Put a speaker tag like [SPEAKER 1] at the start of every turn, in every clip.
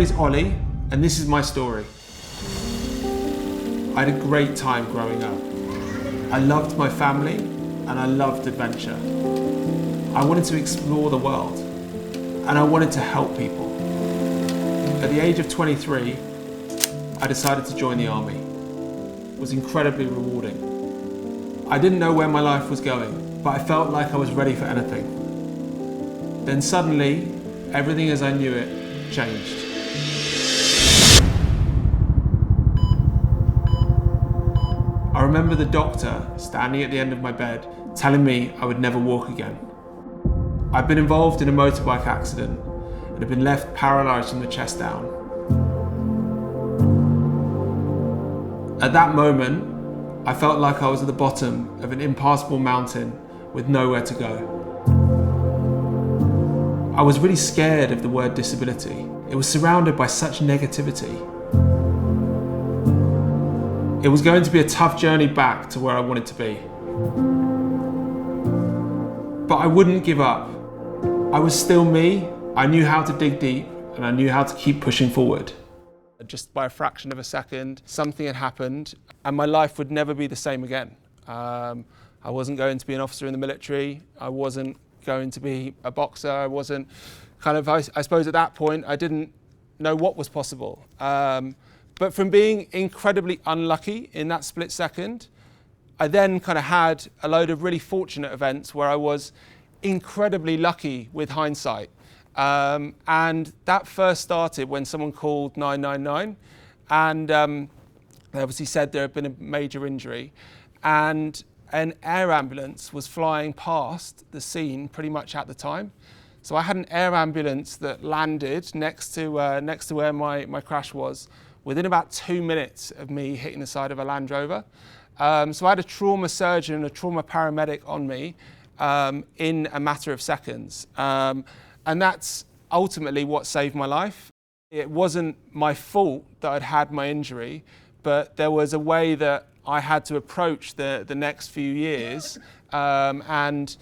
[SPEAKER 1] is Ollie, and this is my story. I had a great time growing up. I loved my family, and I loved adventure. I wanted to explore the world, and I wanted to help people. At the age of 23, I decided to join the army. It was incredibly rewarding. I didn't know where my life was going, but I felt like I was ready for anything. Then suddenly, everything as I knew it changed. I remember the doctor standing at the end of my bed telling me I would never walk again. I'd been involved in a motorbike accident and had been left paralysed from the chest down. At that moment, I felt like I was at the bottom of an impassable mountain with nowhere to go. I was really scared of the word disability. It was surrounded by such negativity. It was going to be a tough journey back to where I wanted to be. But I wouldn't give up. I was still me. I knew how to dig deep and I knew how to keep pushing forward. Just by a fraction of a second, something had happened and my life would never be the same again. I wasn't going to be an officer in the military. I wasn't going to be a boxer. I wasn't I suppose at that point, I didn't know what was possible. But from being incredibly unlucky in that split second, I then had a load of really fortunate events where I was incredibly lucky with hindsight. And that first started when someone called 999 and they obviously said there had been a major injury and an air ambulance was flying past the scene pretty much at the time. So I had an air ambulance that landed next to where my crash was within about 2 minutes of me hitting the side of a Land Rover. So I had a trauma surgeon and a trauma paramedic on me in a matter of seconds. And that's ultimately what saved my life. It wasn't my fault that I'd had my injury, but there was a way that I had to approach the next few years and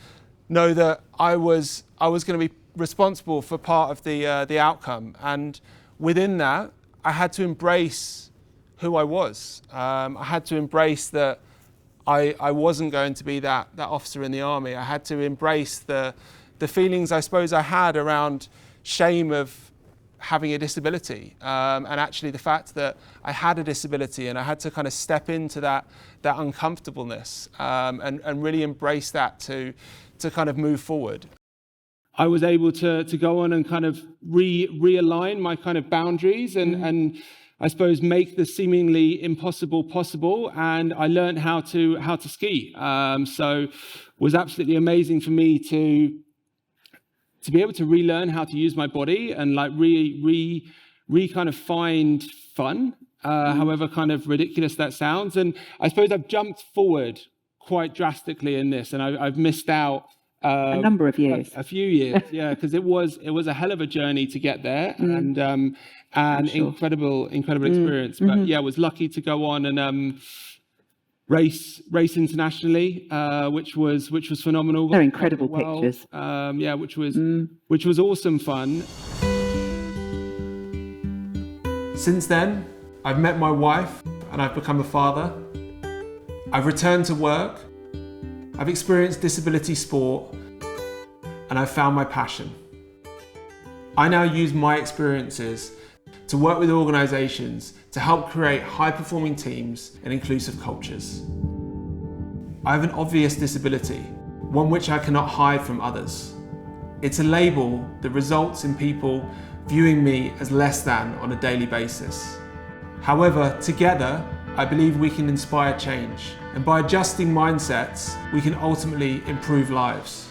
[SPEAKER 1] know that I was going to be responsible for part of the outcome. And within that, I had to embrace who I was. I had to embrace that I wasn't going to be that officer in the army. I had to embrace the feelings I suppose I had around shame of having a disability and actually the fact that I had a disability and I had to step into that uncomfortableness and really embrace that to move forward. I was able to go on and realign my boundaries and I suppose make the seemingly impossible possible, and I learned how to ski. So it was absolutely amazing for me to be able to relearn how to use my body and find fun, however ridiculous that sounds. And I suppose I've jumped forward quite drastically in this, and I've missed out
[SPEAKER 2] a number of years,
[SPEAKER 1] a few years, yeah, because it was a hell of a journey to get there, and sure. incredible experience. But yeah, I was lucky to go on and race internationally, which was phenomenal.
[SPEAKER 2] They're incredible pictures.
[SPEAKER 1] Yeah, which was awesome fun. Since then, I've met my wife and I've become a father. I've returned to work. I've experienced disability sport and I've found my passion. I now use my experiences to work with organisations to help create high-performing teams and inclusive cultures. I have an obvious disability, one which I cannot hide from others. It's a label that results in people viewing me as less than on a daily basis. However, together, I believe we can inspire change, and by adjusting mindsets, we can ultimately improve lives.